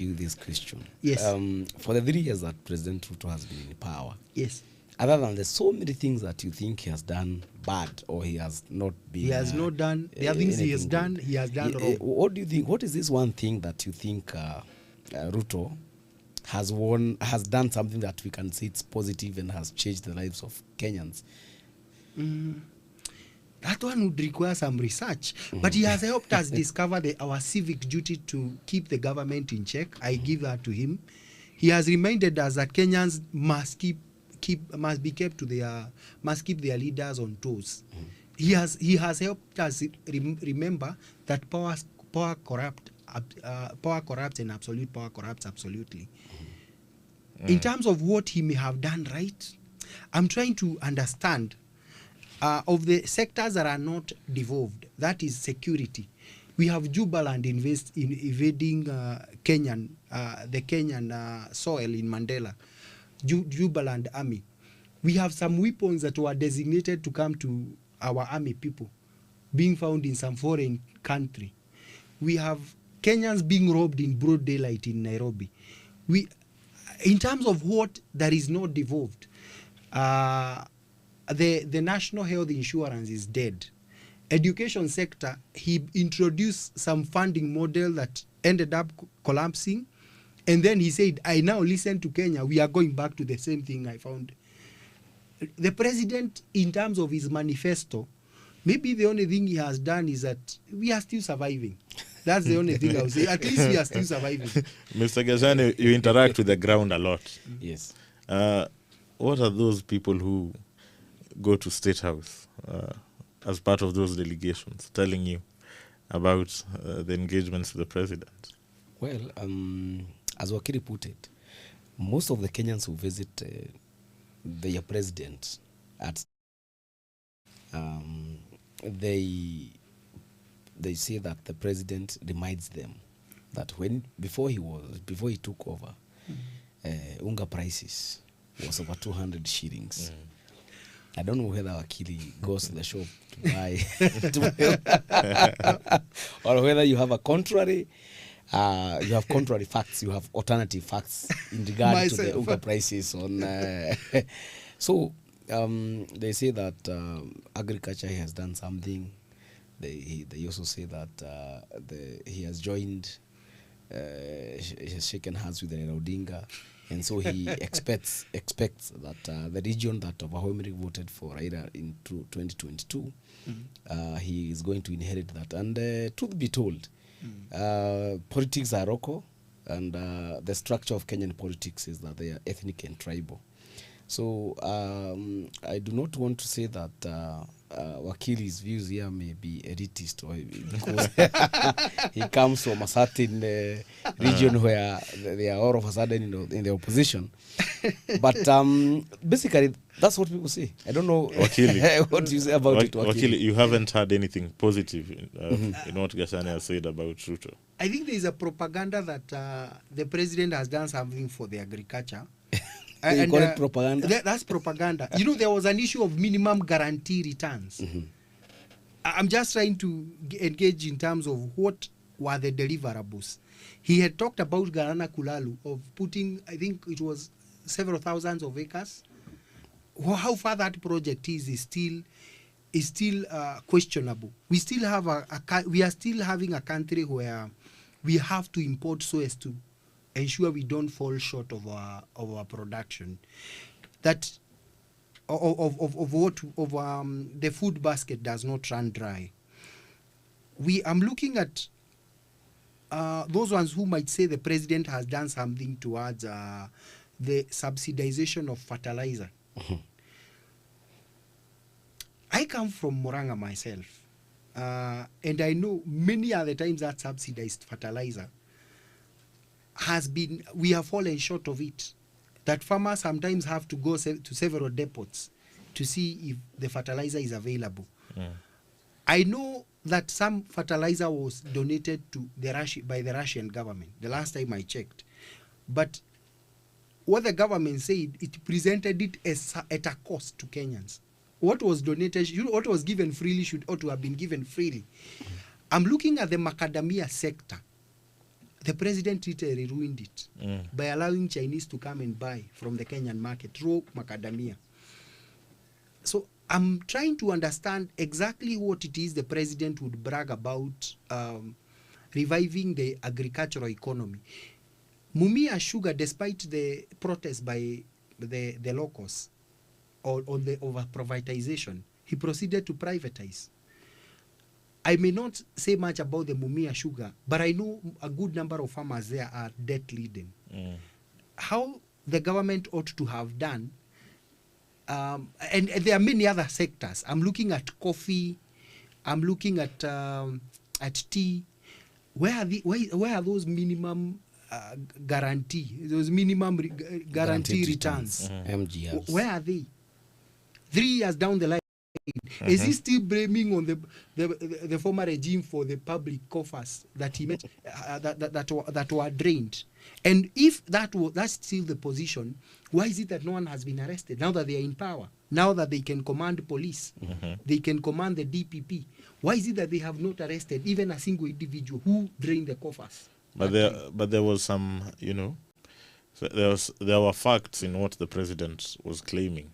you this question. Yes. For the 3 years that President Ruto has been in power, Yes. other than there's so many things that you think he has done bad or he has not been. He has not done. There are things he has done. He has done wrong. What do you think? What is this one thing that you think Ruto has done something that we can say it's positive and has changed the lives of Kenyans? That one would require some research. But he has helped us discover our civic duty to keep the government in check. I give that to him. He has reminded us that Kenyans must keep their leaders on toes. He has helped us remember that power corrupts and absolute power corrupts absolutely. In terms of what he may have done right, I'm trying to understand of the sectors that are not devolved. That is security. We have Jubaland invading the Kenyan soil in Mandela. Jubaland army. We have some weapons that were designated to come to our army people being found in some foreign country. We have Kenyans being robbed in broad daylight in Nairobi. In terms of what that is not devolved, the national health insurance is dead. Education sector, he introduced some funding model that ended up collapsing. And then he said, I now listen to Kenya. We are going back to the same thing I found. The president, in terms of his manifesto, maybe the only thing he has done is that we are still surviving. That's the only thing I would say. At least we are still surviving. Mr. Gazani, you interact with the ground a lot. Yes. What are those people who go to State House as part of those delegations telling you about the engagements with the president? Well, as Wakili put it, most of the Kenyans who visit their president they say that the president reminds them that before he took over, unga prices was over 200 shillings. I don't know whether Wakili goes to the shop to buy or whether you have a contrary. You have contrary facts, you have alternative facts in regard to the Uber prices on. So they say that agriculture has done something. They also say that he has joined, he has shaken hands with Raila Odinga, and so he expects that the region that overwhelmingly voted for Raila in 2022, he is going to inherit that. And truth be told, politics are local, and the structure of Kenyan politics is that they are ethnic and tribal. So I do not want to say that Wakili's views here may be elitist, or because he comes from a certain region where they are all of a sudden in the opposition. But basically, that's what people say. I don't know what you say about it, Wakili. Wakili, you haven't heard anything positive in what Gashani has said about Ruto. I think there is a propaganda that the president has done something for the agriculture. You call it propaganda? That's propaganda. There was an issue of minimum guarantee returns. I'm just trying to engage in terms of what were the deliverables. He had talked about Garana Kulalu of putting, I think it was several thousands of acres. How far that project is still questionable. We still have we are still having a country where we have to import so as to ensure we don't fall short of our production. That the food basket does not run dry. I'm looking at those ones who might say the president has done something towards the subsidization of fertilizer. I come from Murang'a myself, and I know many other times that subsidized fertilizer we have fallen short of it. That farmers sometimes have to go to several depots to see if the fertilizer is available. I know that some fertilizer was donated to by the Russian government the last time I checked. But what the government said, it presented it at a cost to Kenyans. What was donated, what was given freely ought to have been given freely. I'm looking at the macadamia sector. the president literally ruined it by allowing Chinese to come and buy from the Kenyan market, raw macadamia. So I'm trying to understand exactly what it is the president would brag about reviving the agricultural economy. Mumia Sugar, despite the protest by the locals on the over privatization, he proceeded to privatize. I may not say much about the Mumia Sugar, but I know a good number of farmers there are debt-laden. How the government ought to have done, and there are many other sectors. I'm looking at coffee, I'm looking at tea. Where are those minimum guarantee, those minimum guarantee returns? MGRs. Where are they? 3 years down the line, is he still blaming on the former regime for the public coffers that he made that were drained? And if that's still the position, why is it that no one has been arrested now that they are in power? Now that they can command police, they can command the DPP. Why is it that they have not arrested even a single individual who drained the coffers? But there was some, so there were facts in what the president was claiming.